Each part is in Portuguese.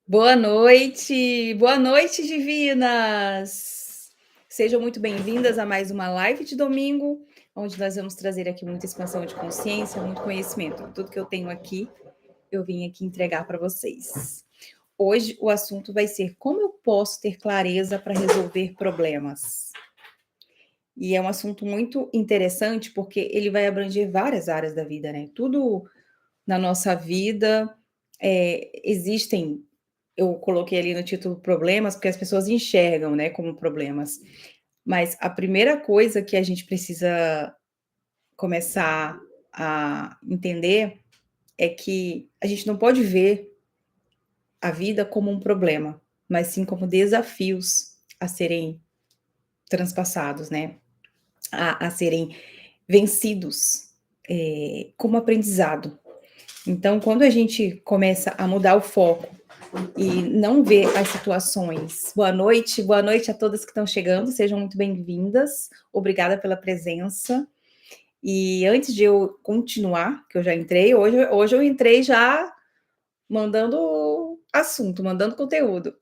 Boa noite, divinas! Sejam muito bem-vindas a mais uma live de domingo, onde nós vamos trazer aqui muita expansão de consciência, muito conhecimento. Tudo que eu tenho aqui, eu vim aqui entregar para vocês. Hoje o assunto vai ser como eu posso ter clareza para resolver problemas. E é um assunto muito interessante porque ele vai abranger várias áreas da vida, né? Tudo na nossa vida existem. Eu coloquei ali no título problemas, porque as pessoas enxergam, né, como problemas. Mas a primeira coisa que a gente precisa começar a entender é que a gente não pode ver a vida como um problema, mas sim como desafios a serem transpassados, né? A serem vencidos, como aprendizado. Então, quando a gente começa a mudar o foco e não ver as situações. Boa noite a todas que estão chegando, sejam muito bem-vindas, obrigada pela presença. E antes de eu continuar, que eu já entrei, hoje eu entrei já mandando assunto, mandando conteúdo.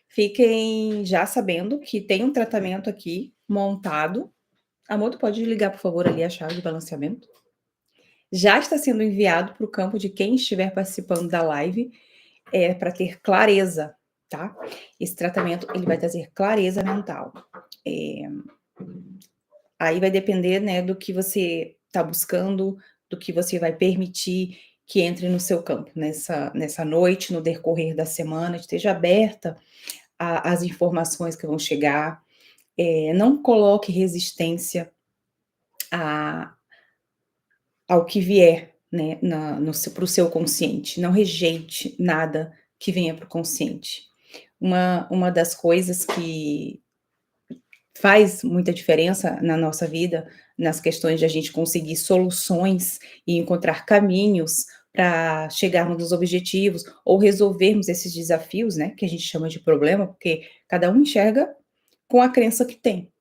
Fiquem já sabendo que tem um tratamento aqui montado. Amor, tu pode ligar, por favor, ali a chave de balanceamento? Já está sendo enviado para o campo de quem estiver participando da live, para ter clareza, tá? Esse tratamento, ele vai trazer clareza mental. Aí vai depender, né, do que você está buscando, do que você vai permitir que entre no seu campo, nessa noite, no decorrer da semana, esteja aberta às informações que vão chegar, não coloque resistência ao que vier, né, para o seu consciente, não rejeite nada que venha para o consciente. Uma das coisas que faz muita diferença na nossa vida, nas questões de a gente conseguir soluções e encontrar caminhos para chegarmos nos objetivos ou resolvermos esses desafios, né, que a gente chama de problema, porque cada um enxerga com a crença que tem.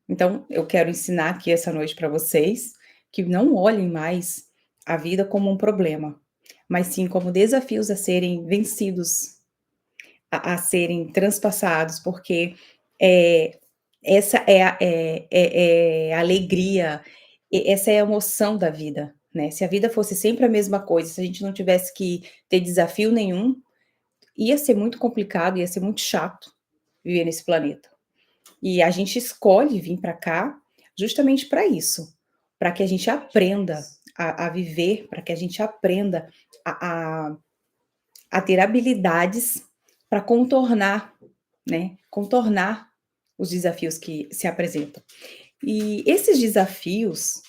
Então, eu quero ensinar aqui essa noite para vocês que não olhem mais a vida como um problema, mas sim como desafios a serem vencidos, a serem transpassados, porque essa é a alegria, essa é a emoção da vida, né? Se a vida fosse sempre a mesma coisa, se a gente não tivesse que ter desafio nenhum, ia ser muito complicado, ia ser muito chato viver nesse planeta. E a gente escolhe vir para cá justamente para isso, para que a gente aprenda a viver, para que a gente aprenda a, a, a ter habilidades para contornar, né? Contornar os desafios que se apresentam. E esses desafios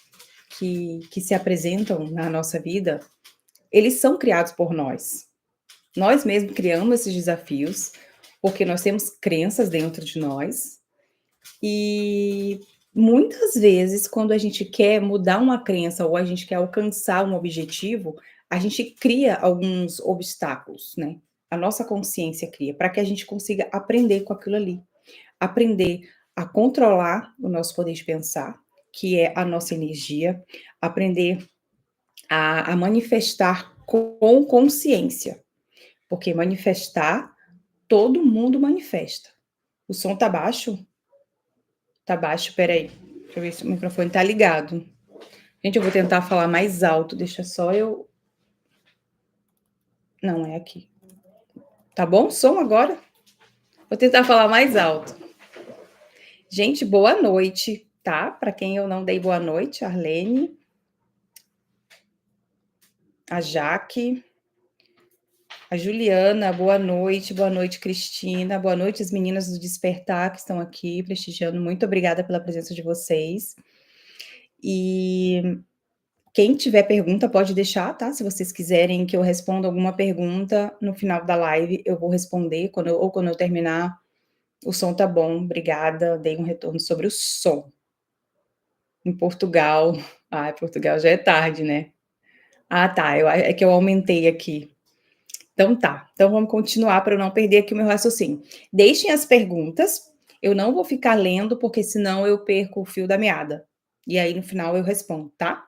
que se apresentam na nossa vida, eles são criados por nós. Nós mesmos criamos esses desafios, porque nós temos crenças dentro de nós, e muitas vezes, quando a gente quer mudar uma crença ou a gente quer alcançar um objetivo, a gente cria alguns obstáculos, né? A nossa consciência cria, para que a gente consiga aprender com aquilo ali. Aprender a controlar o nosso poder de pensar, que é a nossa energia, aprender a manifestar com consciência, porque manifestar, todo mundo manifesta. O som tá baixo? Tá baixo, peraí. Deixa eu ver se o microfone tá ligado. Gente, eu vou tentar falar mais alto, deixa só eu. Não, é aqui. Tá bom o som agora? Vou tentar falar mais alto. Gente, boa noite, tá? Para quem eu não dei boa noite, Arlene, a Jaque, a Juliana, boa noite, Cristina, boa noite, as meninas do Despertar que estão aqui prestigiando, muito obrigada pela presença de vocês. E quem tiver pergunta pode deixar, tá? Se vocês quiserem que eu responda alguma pergunta no final da live, eu vou responder, quando eu terminar. O som tá bom, obrigada, dei um retorno sobre o som. Em Portugal, Portugal já é tarde, né? Tá, é que eu aumentei aqui. Então tá, então vamos continuar para eu não perder aqui o meu raciocínio. Deixem as perguntas, eu não vou ficar lendo, porque senão eu perco o fio da meada. E aí no final eu respondo, tá?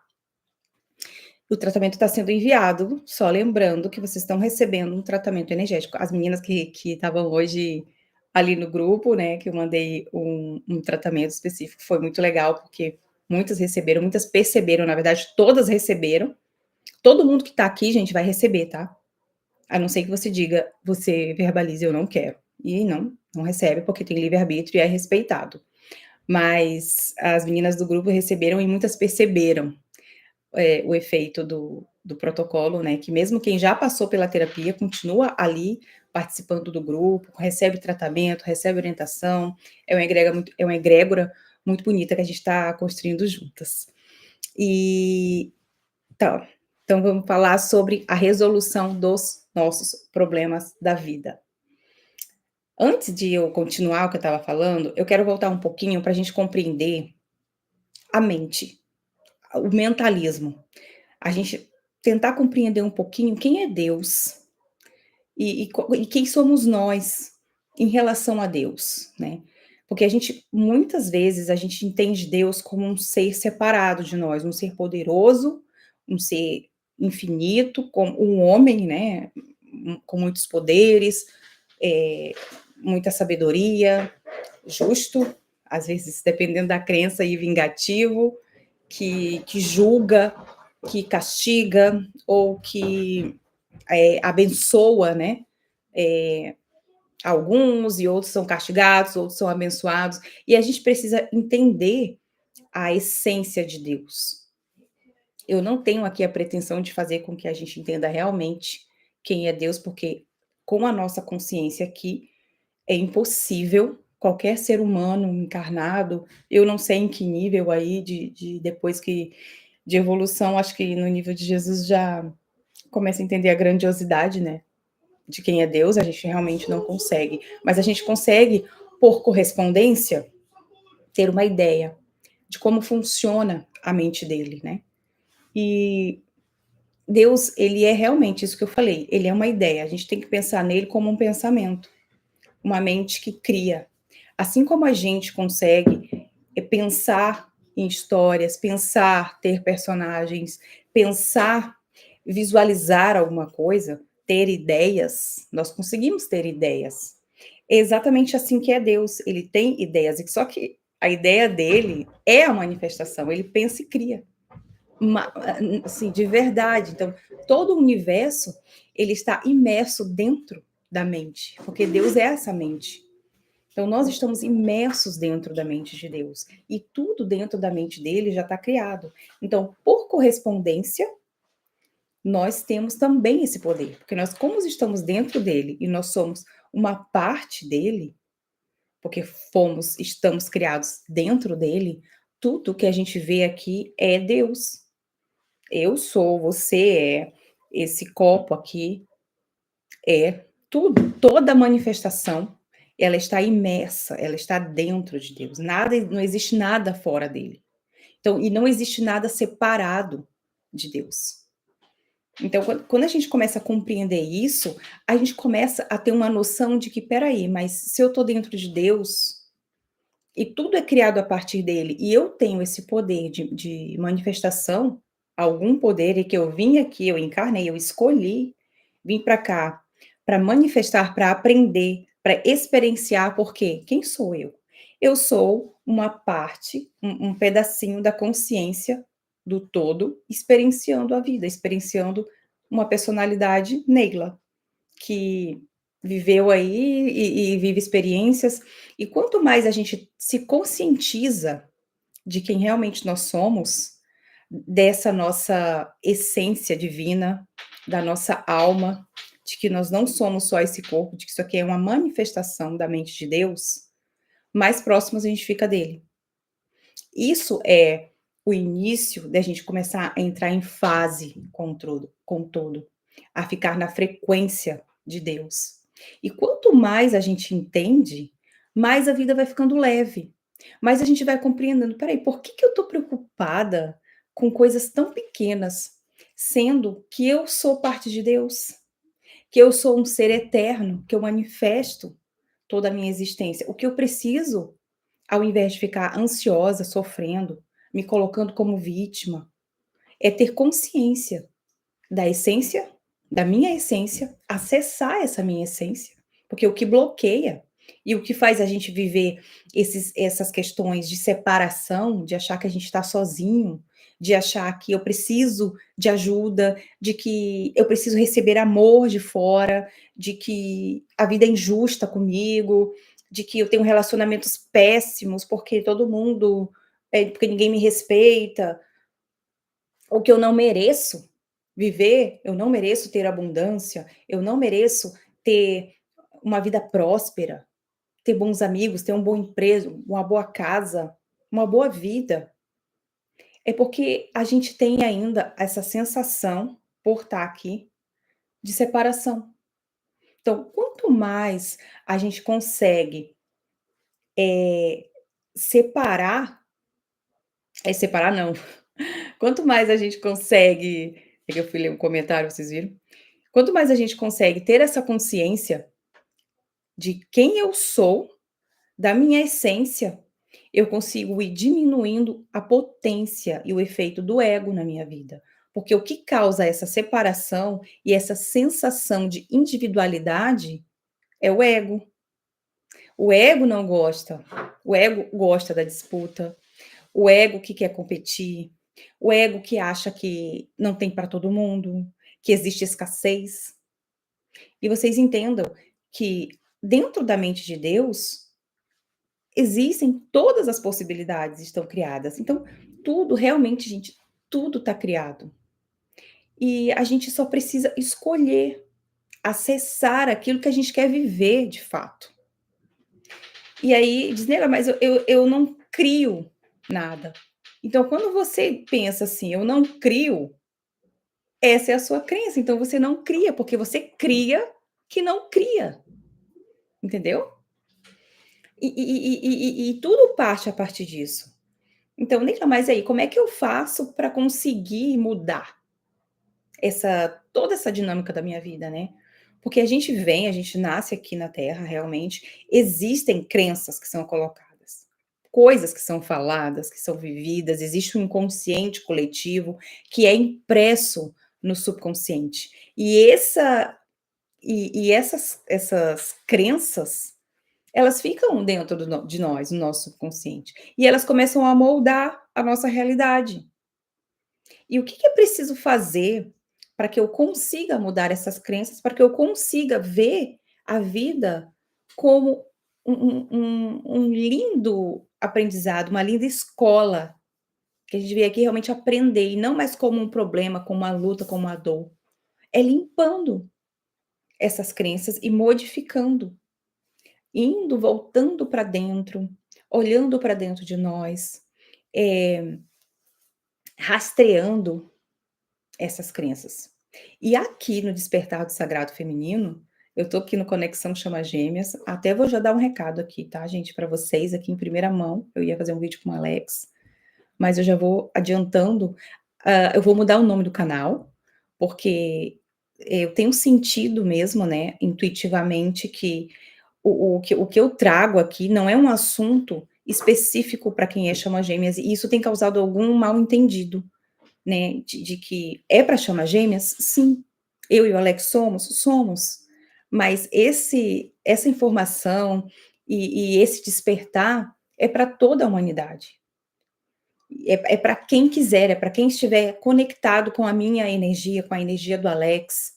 O tratamento está sendo enviado, só lembrando que vocês estão recebendo um tratamento energético. As meninas que estavam hoje ali no grupo, né, que eu mandei um tratamento específico, foi muito legal, porque muitas receberam, muitas perceberam, na verdade, todas receberam. Todo mundo que está aqui, gente, vai receber, tá? A não ser que você diga, você verbalize: "Eu não quero", e não recebe, porque tem livre-arbítrio e é respeitado. Mas as meninas do grupo receberam e muitas perceberam, o efeito do protocolo, né, que mesmo quem já passou pela terapia continua ali participando do grupo, recebe tratamento, recebe orientação, é uma egrégora muito bonita que a gente está construindo juntas. E então então vamos falar sobre a resolução dos nossos problemas da vida. Antes de eu continuar o que eu estava falando, eu quero voltar um pouquinho para a gente compreender a mente, o mentalismo. A gente tentar compreender um pouquinho quem é Deus e quem somos nós em relação a Deus, né. Porque a gente muitas vezes a gente entende Deus como um ser separado de nós, um ser poderoso, um ser infinito, como um homem, né, com muitos poderes, eh, muita sabedoria, justo, às vezes dependendo da crença e vingativo, que julga, que castiga ou que, abençoa, né, eh, alguns e outros são castigados, outros são abençoados, e a gente precisa entender a essência de Deus. Eu não tenho aqui a pretensão de fazer com que a gente entenda realmente quem é Deus, porque com a nossa consciência aqui, é impossível qualquer ser humano encarnado, eu não sei em que nível aí de depois que de evolução, acho que no nível de Jesus já começa a entender a grandiosidade, né, de quem é Deus, a gente realmente não consegue, mas a gente consegue, por correspondência, ter uma ideia de como funciona a mente dele, né. E Deus, ele é realmente isso que eu falei, ele é uma ideia, a gente tem que pensar nele como um pensamento, uma mente que cria. Assim como a gente consegue pensar em histórias, pensar, ter personagens, pensar, visualizar alguma coisa, ter ideias, nós conseguimos ter ideias. É exatamente assim que é Deus, ele tem ideias, e só que a ideia dele é a manifestação, ele pensa e cria. Assim, de verdade. Então, todo o universo, ele está imerso dentro da mente, porque Deus é essa mente. Então, nós estamos imersos dentro da mente de Deus e tudo dentro da mente dele já está criado. Então, por correspondência, nós temos também esse poder, porque nós, como estamos dentro dele e nós somos uma parte dele, porque estamos criados dentro dele, tudo que a gente vê aqui é Deus. Eu sou, você é, esse copo aqui é tudo, toda manifestação, ela está imersa, ela está dentro de Deus. Nada, não existe nada fora dele. Então, e não existe nada separado de Deus. Então, quando a gente começa a compreender isso, a gente começa a ter uma noção de que, peraí, mas se eu estou dentro de Deus e tudo é criado a partir dele, e eu tenho esse poder de manifestação, algum poder, e que eu vim aqui, eu encarnei, eu escolhi vir para cá, para manifestar, para aprender, para experienciar, porque quem sou eu? Eu sou uma parte, um pedacinho da consciência do todo, experienciando a vida, experienciando uma personalidade Neila que viveu aí e vive experiências, e quanto mais a gente se conscientiza de quem realmente nós somos, dessa nossa essência divina, da nossa alma, de que nós não somos só esse corpo, de que isso aqui é uma manifestação da mente de Deus, mais próximos a gente fica dele. Isso é o início da gente começar a entrar em fase com todo, a ficar na frequência de Deus. E quanto mais a gente entende, mais a vida vai ficando leve, mais a gente vai compreendendo: "Espera aí, por que que eu estou preocupada com coisas tão pequenas, sendo que eu sou parte de Deus, que eu sou um ser eterno, que eu manifesto toda a minha existência. O que eu preciso, ao invés de ficar ansiosa, sofrendo, me colocando como vítima, é ter consciência da essência, da minha essência, acessar essa minha essência, porque o que bloqueia e o que faz a gente viver essas questões de separação, de achar que a gente está sozinho, de achar que eu preciso de ajuda, de que eu preciso receber amor de fora, de que a vida é injusta comigo, de que eu tenho relacionamentos péssimos porque todo mundo, porque ninguém me respeita, ou que eu não mereço viver, eu não mereço ter abundância, eu não mereço ter uma vida próspera, ter bons amigos, ter um bom emprego, uma boa casa, uma boa vida. É porque a gente tem ainda essa sensação, por estar aqui, de separação. Então, quanto mais a gente consegue, separar, separar não, quanto mais a gente consegue, é que eu fui ler um comentário, vocês viram? Quanto mais a gente consegue ter essa consciência de quem eu sou, da minha essência, eu consigo ir diminuindo a potência e o efeito do ego na minha vida. Porque o que causa essa separação e essa sensação de individualidade é o ego. O ego não gosta. O ego gosta da disputa. O ego que quer competir. O ego que acha que não tem para todo mundo, que existe escassez. E vocês entendam que dentro da mente de Deus existem todas as possibilidades estão criadas. Então, tudo realmente, gente, tudo está criado. E a gente só precisa escolher, acessar aquilo que a gente quer viver de fato. E aí diz: "Nela, mas eu não crio nada". Então, quando você pensa assim: "Eu não crio", essa é a sua crença, então você não cria, porque você cria que não cria, entendeu? E tudo parte a partir disso. Então, Neila, mas aí, como é que eu faço para conseguir mudar toda essa dinâmica da minha vida, né? Porque a gente nasce aqui na Terra, realmente, existem crenças que são colocadas, coisas que são faladas, que são vividas, existe um inconsciente coletivo que é impresso no subconsciente. Essas crenças, elas ficam dentro de nós, no nosso subconsciente, e elas começam a moldar a nossa realidade. E o que que é preciso fazer para que eu consiga mudar essas crenças, para que eu consiga ver a vida como um lindo aprendizado, uma linda escola, que a gente veio aqui realmente aprender, e não mais como um problema, como uma luta, como uma dor. É limpando essas crenças e modificando, indo, voltando para dentro, olhando para dentro de nós, eh, rastreando essas crenças. E aqui no Despertar do Sagrado Feminino, eu tô aqui no Conexão Chama Gêmeas, até vou já dar um recado aqui, tá, gente, para vocês aqui em primeira mão. Eu ia fazer um vídeo com o Alex, mas eu já vou adiantando, eu vou mudar o nome do canal, porque eu tenho sentido mesmo, né, intuitivamente que o que eu trago aqui não é um assunto específico para quem é Chama Gêmeas, e isso tem causado algum mal entendido, né, de que é para chamar gêmeas? Sim. Eu e o Alex somos, mas essa informação e esse despertar é para toda a humanidade. É para quem quiser, é para quem estiver conectado com a minha energia, com a energia do Alex.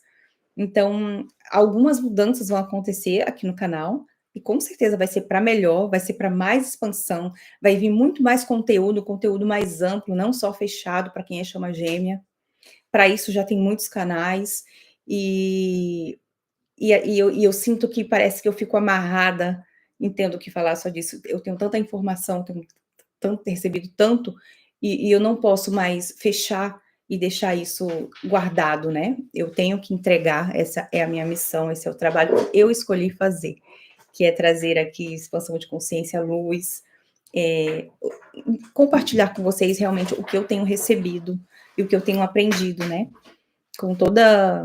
Então, algumas mudanças vão acontecer aqui no canal, e com certeza vai ser para melhor, vai ser para mais expansão, vai vir muito mais conteúdo, conteúdo mais amplo, não só fechado para quem é chama gêmea. Para isso já tem muitos canais, e eu sinto que parece que eu fico amarrada em tendo que falar só disso. Eu tenho tanta informação, tenho recebido tanto, e eu não posso mais fechar e deixar isso guardado, né. Eu tenho que entregar, essa é a minha missão, esse é o trabalho que eu escolhi fazer, que é trazer aqui expansão de consciência, luz, compartilhar com vocês realmente o que eu tenho recebido e o que eu tenho aprendido, né, com toda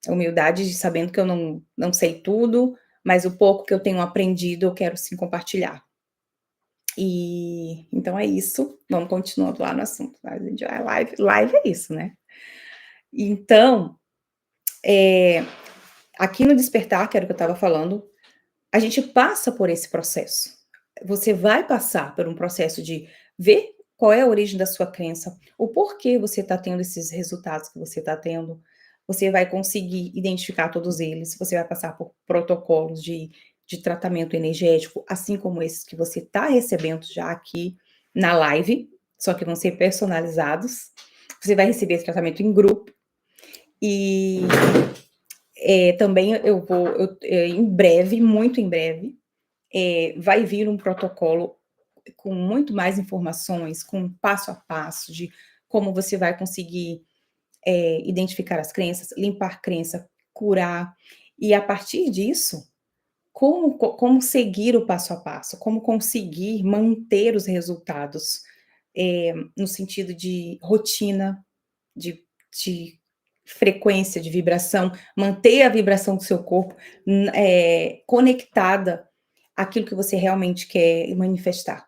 a humildade, de sabendo que eu não sei tudo, mas o pouco que eu tenho aprendido eu quero sim compartilhar. E então é isso, vamos continuando lá no assunto, tá, gente, a live é isso, né. Então, eh, aqui no despertar, que era o que eu estava falando, a gente passa por esse processo. Você vai passar por um processo de ver qual é a origem da sua crença, o porquê você está tendo esses resultados que você está tendo. Você vai conseguir identificar todos eles, você vai passar por protocolos de tratamento energético, assim como esses que você está recebendo já aqui na live, só que vão ser personalizados. Você vai receber esse tratamento em grupo e também em breve, muito em breve, vai vir um protocolo com muito mais informações, com passo a passo de como você vai conseguir identificar as crenças, limpar crença, curar, e a partir disso, como seguir o passo a passo, como conseguir manter os resultados, no sentido de rotina, de frequência, de vibração, manter a vibração do seu corpo conectada àquilo que você realmente quer manifestar.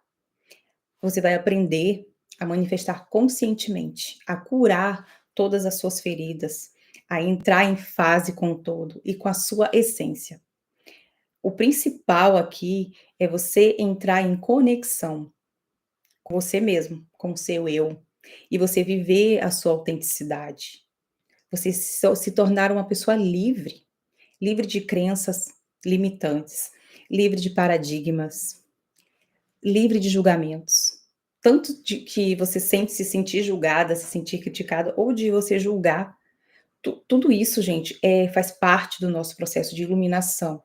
Você vai aprender a manifestar conscientemente, a curar todas as suas feridas, a entrar em fase com o todo e com a sua essência. O principal aqui é você entrar em conexão com você mesmo, com o seu eu, e você viver a sua autenticidade. Você se tornar uma pessoa livre, livre de crenças limitantes, livre de paradigmas, livre de julgamentos. Tanto de que você se sentir julgada, se sentir criticada, ou de você julgar. Tudo isso, gente, faz parte do nosso processo de iluminação,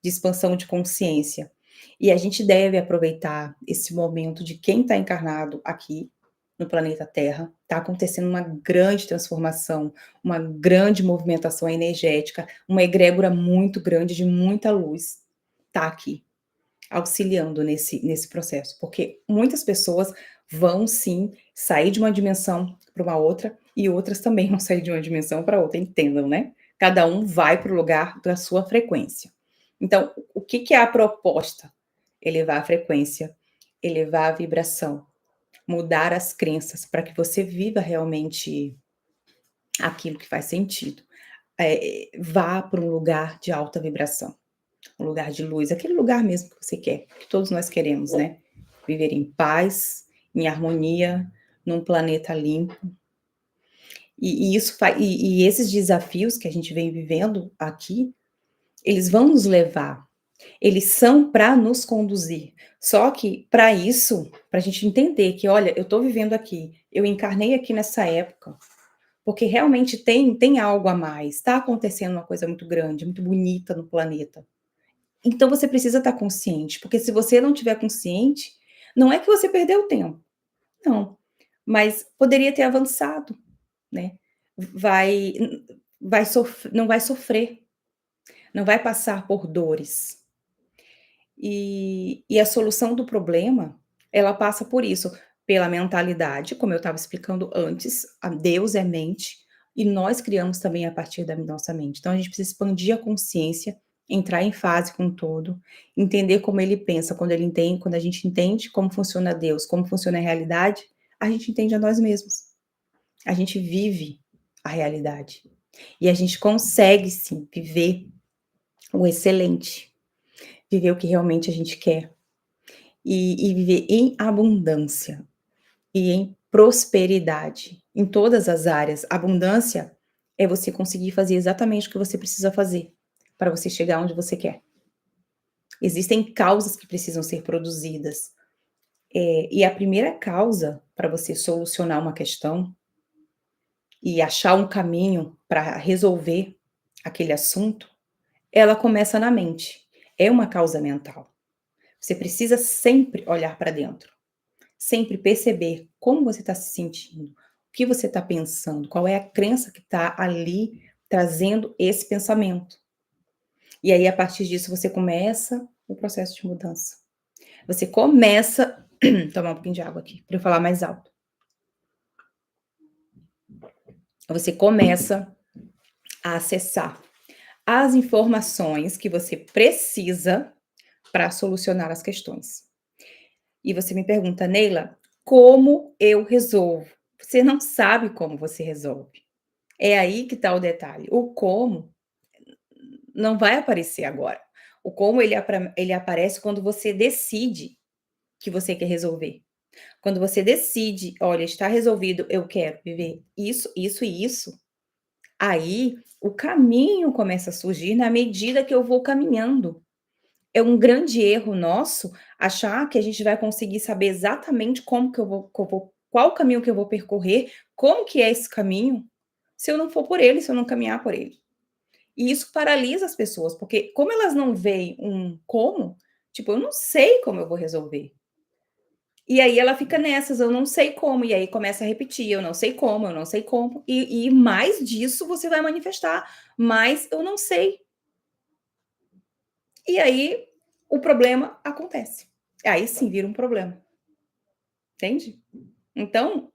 de expansão de consciência. E a gente deve aproveitar esse momento de quem está encarnado aqui no planeta Terra. Está acontecendo uma grande transformação, uma grande movimentação energética, uma egrégora muito grande de muita luz. Está aqui auxiliando nesse processo, porque muitas pessoas vão sim sair de uma dimensão para uma outra e outras também vão sair de uma dimensão para outra, entendam, né? Cada um vai para o lugar da sua frequência. Então, o que que é a proposta? Elevar a frequência, elevar a vibração, mudar as crenças para que você viva realmente aquilo que faz sentido. Vá para um lugar de alta vibração. Um lugar de luz, aquele lugar mesmo que você quer, que todos nós queremos, né? Viver em paz, em harmonia, num planeta limpo. E esses desafios que a gente vem vivendo aqui, eles vão nos levar, eles são para nos conduzir. Só que para isso, para a gente entender que, olha, eu estou vivendo aqui, eu encarnei aqui nessa época, porque realmente tem algo a mais, está acontecendo uma coisa muito grande, muito bonita no planeta. Então você precisa estar consciente, porque se você não tiver consciente, não é que você perdeu tempo, não, mas poderia ter avançado, né. Vai não vai sofrer, não vai passar por dores. E a solução do problema, ela passa por isso, pela mentalidade, como eu estava explicando antes, a Deus é mente, e nós criamos também a partir da nossa mente. Então a gente precisa expandir a consciência, entrar em fase com o todo, entender como ele pensa, quando a gente entende como funciona Deus, como funciona a realidade, a gente entende a nós mesmos. A gente vive a realidade. E a gente consegue sim viver o excelente, viver o que realmente a gente quer. E viver em abundância e em prosperidade, em todas as áreas. Abundância é você conseguir fazer exatamente o que você precisa fazer, para você chegar onde você quer. Existem causas que precisam ser produzidas, e a primeira causa para você solucionar uma questão, e achar um caminho para resolver aquele assunto, ela começa na mente. É uma causa mental. Você precisa sempre olhar para dentro. Sempre perceber como você está se sentindo, o que você está pensando, qual é a crença que está ali trazendo esse pensamento. E aí, a partir disso, você começa o processo de mudança. Você começa tomar um pouquinho de água aqui, para eu falar mais alto. Você começa a acessar as informações que você precisa para solucionar as questões. E você me pergunta: "Neila, como eu resolvo?". Você não sabe como você resolve. É aí que está o detalhe. O como não vai aparecer agora. O como ele aparece quando você decide que você quer resolver. Quando você decide: "Olha, está resolvido, eu quero viver isso, isso e isso", aí o caminho começa a surgir na medida que eu vou caminhando. É um grande erro nosso achar que a gente vai conseguir saber exatamente como que eu vou qual caminho que eu vou percorrer, como que é esse caminho, se eu não for por ele, se eu não caminhar por ele. E isso paralisa as pessoas, porque como elas não veem um como, tipo, eu não sei como eu vou resolver. E aí ela fica nessas, eu não sei como, e aí começa a repetir, eu não sei como, eu não sei como, e mais disso você vai manifestar, mais eu não sei. E aí o problema acontece. Aí sim vira um problema, entende? Então,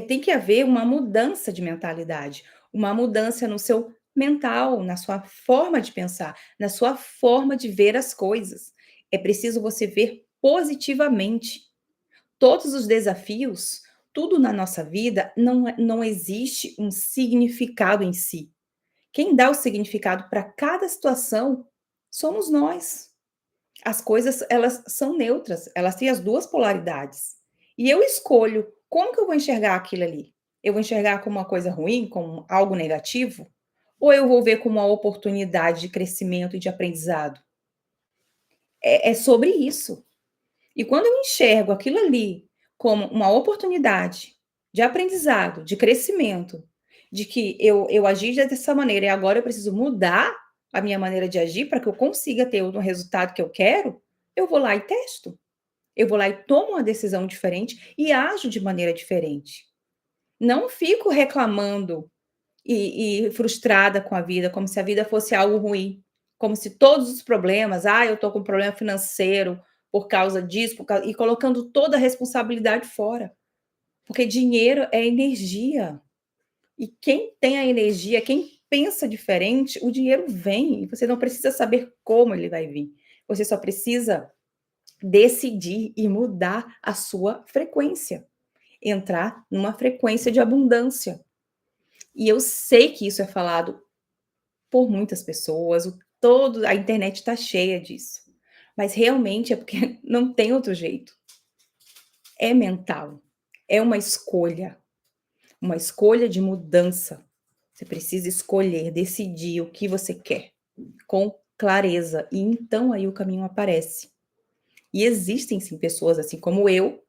tem que haver uma mudança de mentalidade, uma mudança no seu mental, na sua forma de pensar, na sua forma de ver as coisas. É preciso você ver positivamente. Todos os desafios, tudo na nossa vida, não existe um significado em si. Quem dá o significado para cada situação somos nós. As coisas, elas são neutras, elas têm as 2 polaridades. E eu escolho como que eu vou enxergar aquilo ali. Eu vou enxergar como uma coisa ruim, como algo negativo? Ou eu vou ver como uma oportunidade de crescimento e de aprendizado? É sobre isso. E quando eu enxergo aquilo ali como uma oportunidade de aprendizado, de crescimento, de que eu agi dessa maneira e agora eu preciso mudar a minha maneira de agir para que eu consiga ter o resultado que eu quero, eu vou lá e testo. Eu vou lá e tomo uma decisão diferente e ajo de maneira diferente. Não fico reclamando e frustrada com a vida, como se a vida fosse algo ruim, como se todos os problemas, "Ah, eu estou com problema financeiro por causa disso, por cau", e colocando toda a responsabilidade fora, porque dinheiro é energia, e quem tem a energia, quem pensa diferente, o dinheiro vem, e você não precisa saber como ele vai vir, você só precisa decidir e mudar a sua frequência, entrar numa frequência de abundância. E eu sei que isso é falado por muitas pessoas, o todo a internet está cheia disso. Mas realmente é porque não tem outro jeito. É mental, é uma escolha de mudança. Você precisa escolher, decidir o que você quer, com clareza, e então aí o caminho aparece. E existem sim pessoas, assim como eu,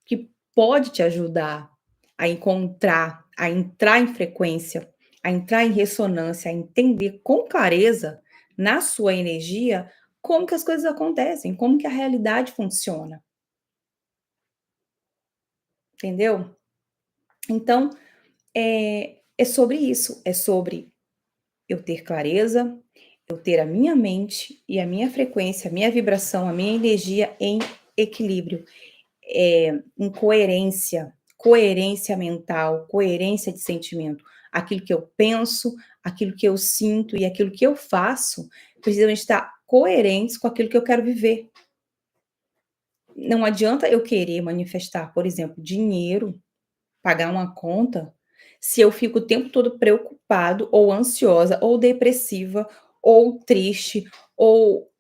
que pode te ajudar a encontrar, a entrar em frequência, a entrar em ressonância, a entender com clareza, na sua energia, como que as coisas acontecem, como que a realidade funciona, entendeu? Então, é sobre isso, é sobre eu ter clareza, eu ter a minha mente e a minha frequência, a minha vibração, a minha energia em equilíbrio. Em coerência, coerência mental, coerência de sentimento. Aquilo que eu penso, aquilo que eu sinto e aquilo que eu faço precisam estar coerentes com aquilo que eu quero viver. Não adianta eu querer manifestar, por exemplo, dinheiro, pagar uma conta, se eu fico o tempo todo preocupado, ou ansiosa, ou depressiva, ou triste, ou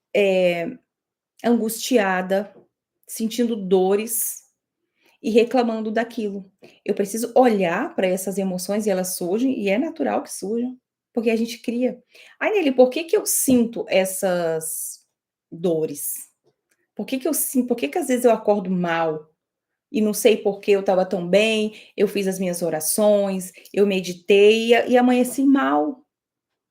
angustiada, sentindo dores e reclamando daquilo. Eu preciso olhar para essas emoções e elas surgem, e é natural que surjam, porque a gente cria. "Ai, Nele, por que que eu sinto essas dores? Por que que às vezes eu acordo mal e não sei por que eu estava tão bem, eu fiz as minhas orações, eu meditei e amanheci mal. O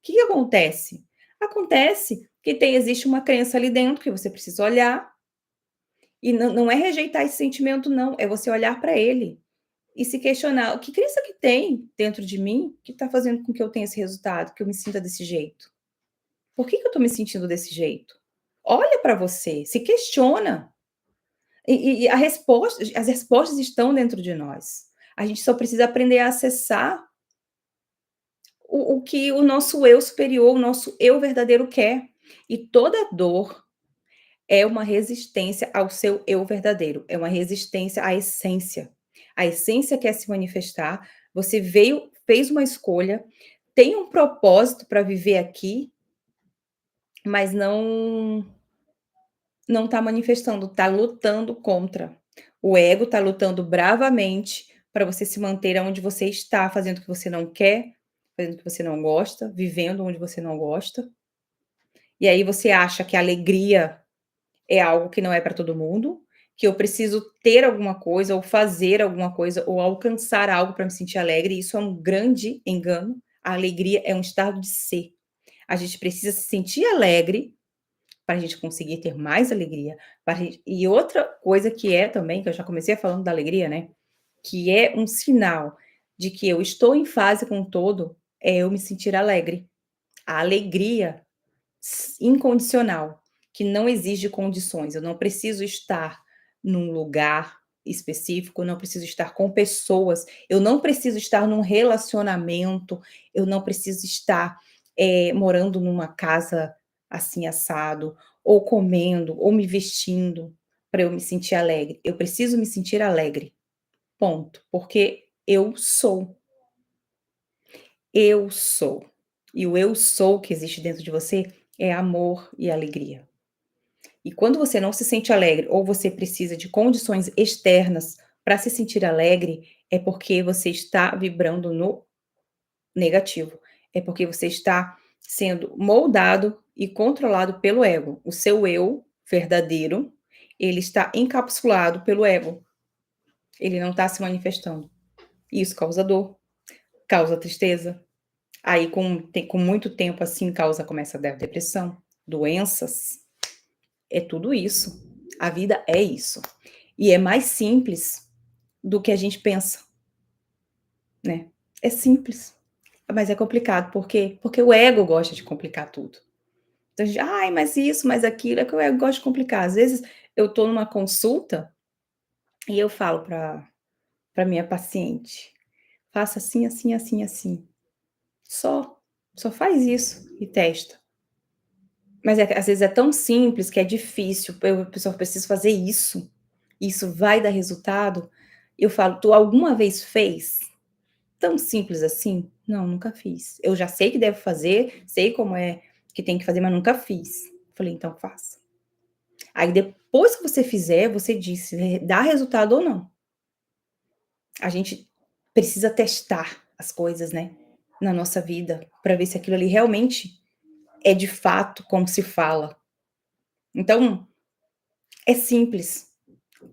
que que acontece?" Acontece que existe uma crença ali dentro que você precisa olhar, e não é rejeitar esse sentimento não, é você olhar para ele. E se questionar: "O que crença que tem dentro de mim que está fazendo com que eu tenha esse resultado, que eu me sinta desse jeito? Por que que eu estou me sentindo desse jeito?". Olha para você, se questiona. E a resposta as respostas estão dentro de nós. A gente só precisa aprender a acessar o que o nosso eu superior, o nosso eu verdadeiro quer. E toda dor, É uma resistência ao seu eu verdadeiro, é uma resistência à essência. A essência quer se manifestar, você veio, fez uma escolha, tem um propósito para viver aqui, mas não está manifestando, está lutando contra. O ego está lutando bravamente para você se manter onde você está, fazendo o que você não quer, fazendo o que você não gosta, vivendo onde você não gosta. E aí você acha que a alegria é algo que não é para todo mundo, que eu preciso ter alguma coisa, ou fazer alguma coisa, ou alcançar algo para me sentir alegre, e isso é um grande engano. A alegria é um estado de ser. A gente precisa se sentir alegre para a gente conseguir ter mais alegria. E outra coisa que é também, que eu já comecei falando da alegria, né? Que é um sinal de que eu estou em fase com o todo, é eu me sentir alegre. A alegria incondicional, que não exige condições. Eu não preciso estar num lugar específico, eu não preciso estar com pessoas, eu não preciso estar num relacionamento, eu não preciso estar morando numa casa assim assado, ou comendo, ou me vestindo para eu me sentir alegre. Eu preciso me sentir alegre, ponto, porque eu sou. Eu sou. E o eu sou que existe dentro de você é amor e alegria. E quando você não se sente alegre ou você precisa de condições externas para se sentir alegre, é porque você está vibrando no negativo. É porque você está sendo moldado e controlado pelo ego. O seu eu verdadeiro, ele está encapsulado pelo ego. Ele não está se manifestando. Isso causa dor, causa tristeza. Aí, com muito tempo assim, começa a dar depressão, doenças. É tudo isso. A vida é isso. E é mais simples do que a gente pensa, né. É simples, mas é complicado, por quê? Porque o ego gosta de complicar tudo. Então a gente: "Ai, mas isso, mas aquilo", é que o ego gosta de complicar. Às vezes eu tô numa consulta e eu falo pra minha paciente: "Faça assim, assim, assim, assim". Só, só faz isso e testa. Mas é que às vezes é tão simples que é difícil, eu pessoa preciso fazer isso, isso vai dar resultado. Eu falo: "Tu alguma vez fez? Tão simples assim?". "Não, nunca fiz". Eu já sei que devo fazer, sei como é que tem que fazer, mas nunca fiz. Falei: "Então faça". Aí depois que você fizer, você diz se dá resultado ou não. A gente precisa testar as coisas, né, na nossa vida, para ver se aquilo ali realmente é de fato como se fala. Então, é simples.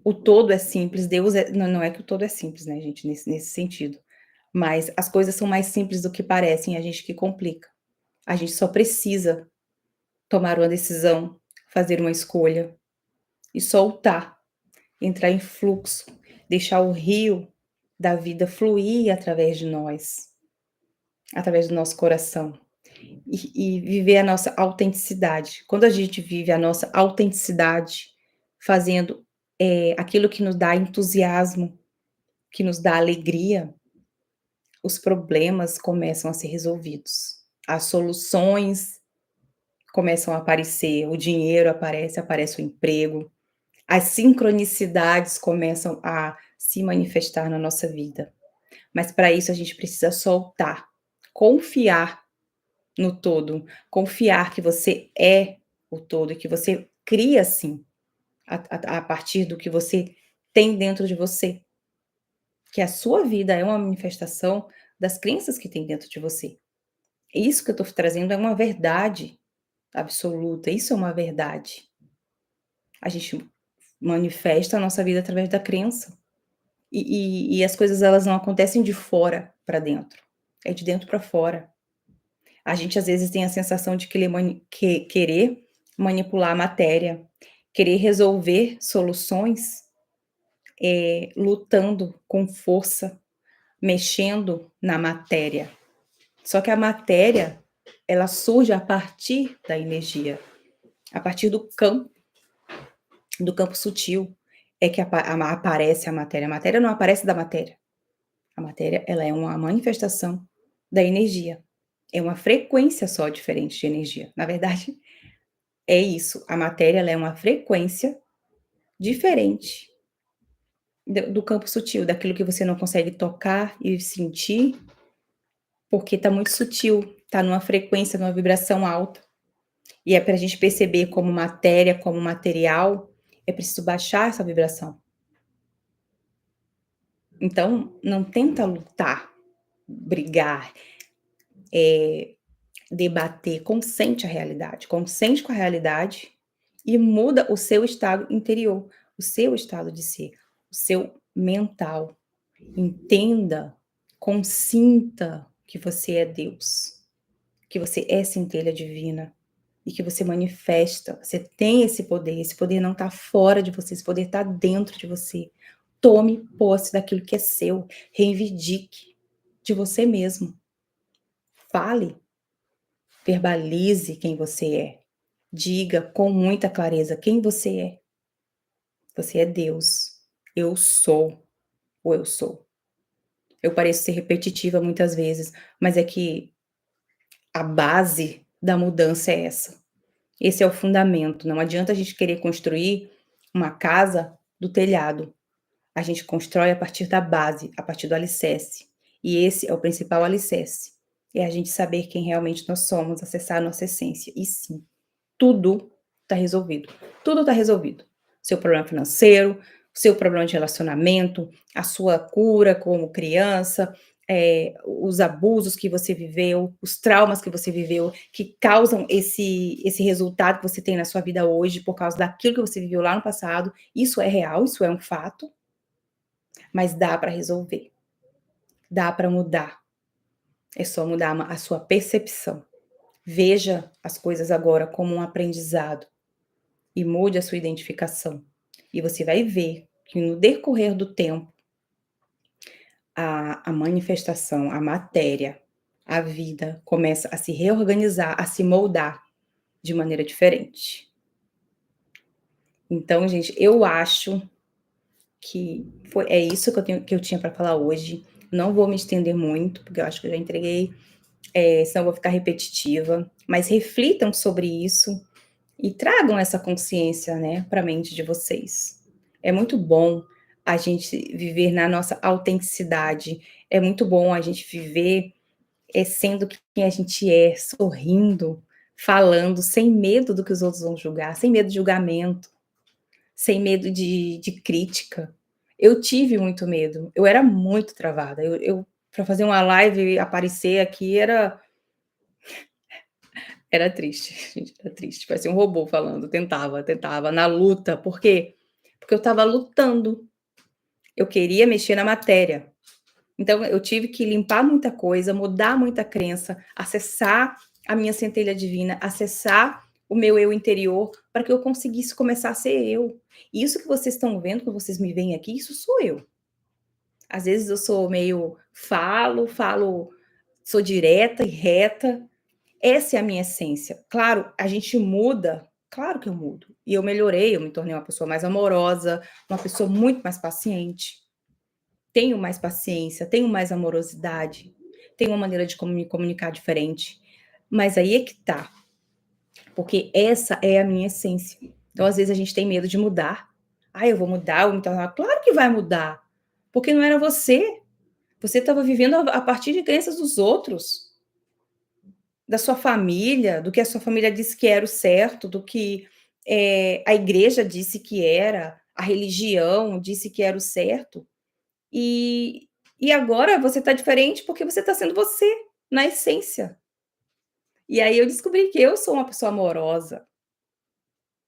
O todo é simples, Deus não é que o todo é simples, né, gente, nesse sentido, mas as coisas são mais simples do que parecem, a gente que complica. A gente só precisa tomar uma decisão, fazer uma escolha e soltar, entrar em fluxo, deixar o rio da vida fluir através de nós, através do nosso coração e viver a nossa autenticidade. Quando a gente vive a nossa autenticidade, fazendo, aquilo que nos dá entusiasmo, que nos dá alegria, os problemas começam a ser resolvidos. As soluções começam a aparecer, o dinheiro aparece, aparece o emprego, as sincronicidades começam a se manifestar na nossa vida. Mas para isso a gente precisa soltar, confiar no todo, confiar que você é o todo e que você cria sim, a partir do que você tem dentro de você. Que a sua vida é uma manifestação das crenças que tem dentro de você. Isso que eu estou trazendo é uma verdade absoluta, isso é uma verdade. A gente manifesta a nossa vida através da crença. E as coisas elas não acontecem de fora para dentro, é de dentro para fora. A gente às vezes tem a sensação de querer manipular a matéria, querer resolver soluções, lutando com força, mexendo na matéria. Só que a matéria, ela surge a partir da energia, a partir do campo sutil, é que aparece a matéria não aparece da matéria. A matéria, ela é uma manifestação da energia, é uma frequência só diferente de energia. Na verdade, É isso, a matéria ela é uma frequência diferente do campo sutil, daquilo que você não consegue tocar e sentir, porque está muito sutil, está numa frequência, numa vibração alta. E é para a gente perceber como matéria, como material, é preciso baixar essa vibração. Então, não tenta lutar, brigar, debater, consente a realidade, consente com a realidade e muda o seu estado interior, o seu estado de ser, o seu mental. Entenda, consinta que você é Deus, que você é centelha divina e que você manifesta, você tem esse poder não está fora de você, esse poder está dentro de você. Tome posse daquilo que é seu, reivindique de você mesmo. Fale, verbalize quem você é. Diga com muita clareza quem você é. Você é Deus. Eu sou ou eu sou. Eu pareço ser repetitiva muitas vezes, mas é que a base da mudança é essa. Esse é o fundamento. Não adianta a gente querer construir uma casa do telhado. A gente constrói a partir da base, a partir do alicerce. E esse é o principal alicerce. É a gente saber quem realmente nós somos, acessar a nossa essência. E sim, tudo está resolvido. Tudo está resolvido. Seu problema financeiro, seu problema de relacionamento, a sua cura como criança, os abusos que você viveu, os traumas que você viveu, que causam esse resultado que você tem na sua vida hoje por causa daquilo que você viveu lá no passado. Isso é real, isso é um fato, mas dá para resolver, dá para mudar. É só mudar a sua percepção. Veja as coisas agora como um aprendizado e mude a sua identificação. E você vai ver que no decorrer do tempo, a manifestação, a matéria, a vida começa a se reorganizar, a se moldar de maneira diferente. Então, gente, eu acho que é isso que eu tinha para falar hoje. Não vou me estender muito, porque eu acho que eu já entreguei, senão eu vou ficar repetitiva. Mas reflitam sobre isso e tragam essa consciência, né, para a mente de vocês. É muito bom a gente viver na nossa autenticidade, é muito bom a gente viver, sendo quem a gente é, sorrindo, falando, sem medo do que os outros vão julgar, sem medo de julgamento, sem medo de crítica. Eu tive muito medo, eu era muito travada, eu para fazer uma live e aparecer aqui era triste, gente, era triste, parecia um robô falando, tentava, na luta, por quê? Porque eu estava lutando, eu queria mexer na matéria, então eu tive que limpar muita coisa, mudar muita crença, acessar a minha centelha divina, acessar o meu eu interior, para que eu conseguisse começar a ser eu. E isso que vocês estão vendo, quando vocês me veem aqui, isso sou eu. Às vezes eu sou meio falo, sou direta e reta, essa é a minha essência. Claro, a gente muda, claro que eu mudo. E eu melhorei, eu me tornei uma pessoa mais amorosa, uma pessoa muito mais paciente. Tenho mais paciência, tenho mais amorosidade, tenho uma maneira de me comunicar diferente. Mas aí é que tá, porque essa é a minha essência. Então, às vezes, a gente tem medo de mudar. Ah, eu vou mudar, eu vou me tornar. Claro que vai mudar, porque não era você. Você estava vivendo a partir de crenças dos outros, da sua família, do que a sua família disse que era o certo, do que a igreja disse que era, a religião disse que era o certo. E, e agora você está diferente porque você está sendo você, na essência. E aí eu descobri que eu sou uma pessoa amorosa,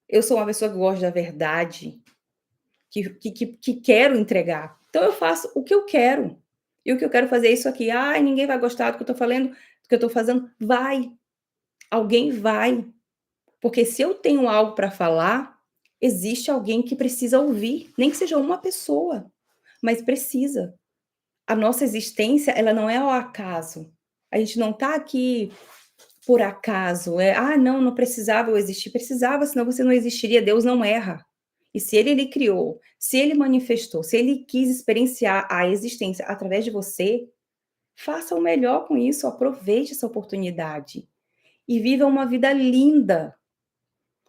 eu sou uma pessoa que gosta da verdade, que quero entregar. Então eu faço o que eu quero. E o que eu quero fazer é isso aqui. Ai, ninguém vai gostar do que eu estou falando, do que eu estou fazendo. Vai, alguém vai. Porque se eu tenho algo para falar, existe alguém que precisa ouvir, nem que seja uma pessoa, mas precisa. A nossa existência, ela não é ao acaso. A gente não está aqui por acaso. Ah, não, não precisava eu existir. Precisava, senão você não existiria. Deus não erra. E se ele criou, se ele manifestou, se ele quis experienciar a existência através de você, faça o melhor com isso, aproveite essa oportunidade e viva uma vida linda.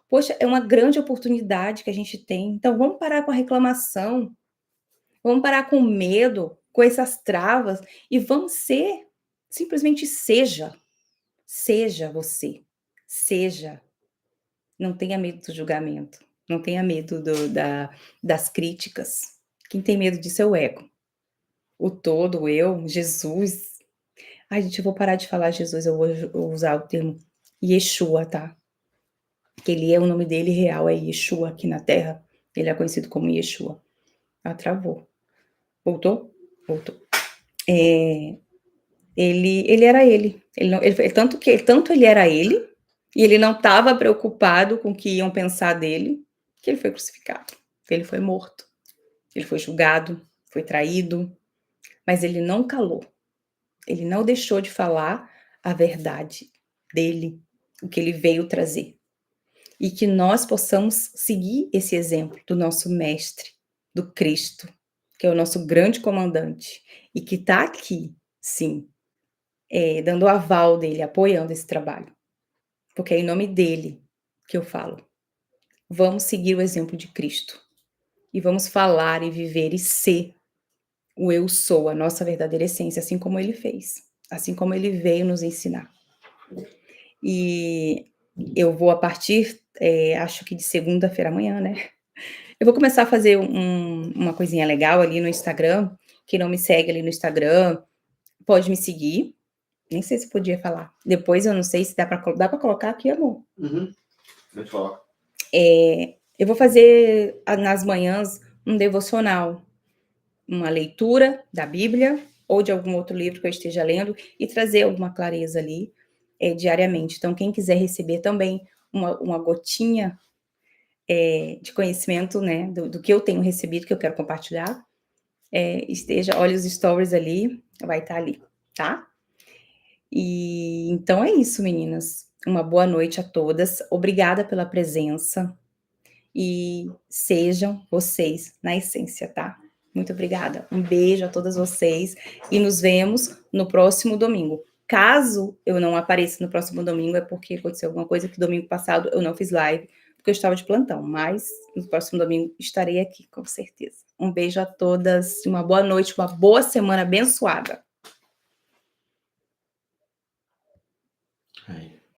Poxa, é uma grande oportunidade que a gente tem, então vamos parar com a reclamação, vamos parar com o medo, com essas travas e vamos ser, simplesmente seja. Seja você, seja. Não tenha medo do julgamento, não tenha medo das críticas. Quem tem medo disso é o ego. O todo, o eu, Jesus. Ai, gente, eu vou parar de falar Jesus, eu vou usar o termo Yeshua, tá? Que ele é o nome dele real, é Yeshua aqui na Terra. Ele é conhecido como Yeshua. Ah, travou. Voltou? Voltou. Ele era ele. Ele não, ele, tanto ele era ele, e ele não estava preocupado com o que iam pensar dele, que ele foi crucificado. Ele foi morto. Ele foi julgado, foi traído, mas ele não calou. Ele não deixou de falar a verdade dele, o que ele veio trazer. E que nós possamos seguir esse exemplo do nosso mestre, do Cristo, que é o nosso grande comandante, e que está aqui, sim, dando o aval dele, apoiando esse trabalho. Porque é em nome dele que eu falo. Vamos seguir o exemplo de Cristo. E vamos falar e viver e ser o eu sou, a nossa verdadeira essência, assim como ele fez. Assim como ele veio nos ensinar. E eu vou a partir, acho que de segunda-feira, amanhã, né? Eu vou começar a fazer uma coisinha legal ali no Instagram. Quem não me segue ali no Instagram, pode me seguir. Nem sei se podia falar. Depois eu não sei se dá pra colocar aqui, amor. Uhum. Pode falar. Eu vou fazer nas manhãs um devocional, uma leitura da Bíblia ou de algum outro livro que eu esteja lendo e trazer alguma clareza ali diariamente. Então, quem quiser receber também uma gotinha de conhecimento, né, do que eu tenho recebido, que eu quero compartilhar, olhe os stories ali, vai estar ali, tá? E então é isso, meninas. Uma boa noite a todas. Obrigada pela presença. E sejam vocês na essência, tá? Muito obrigada. Um beijo a todas vocês e nos vemos no próximo domingo. Caso eu não apareça no próximo domingo, é porque aconteceu alguma coisa que domingo passado eu não fiz live, porque eu estava de plantão, mas no próximo domingo estarei aqui, com certeza. Um beijo a todas, uma boa noite, uma boa semana abençoada. Aí.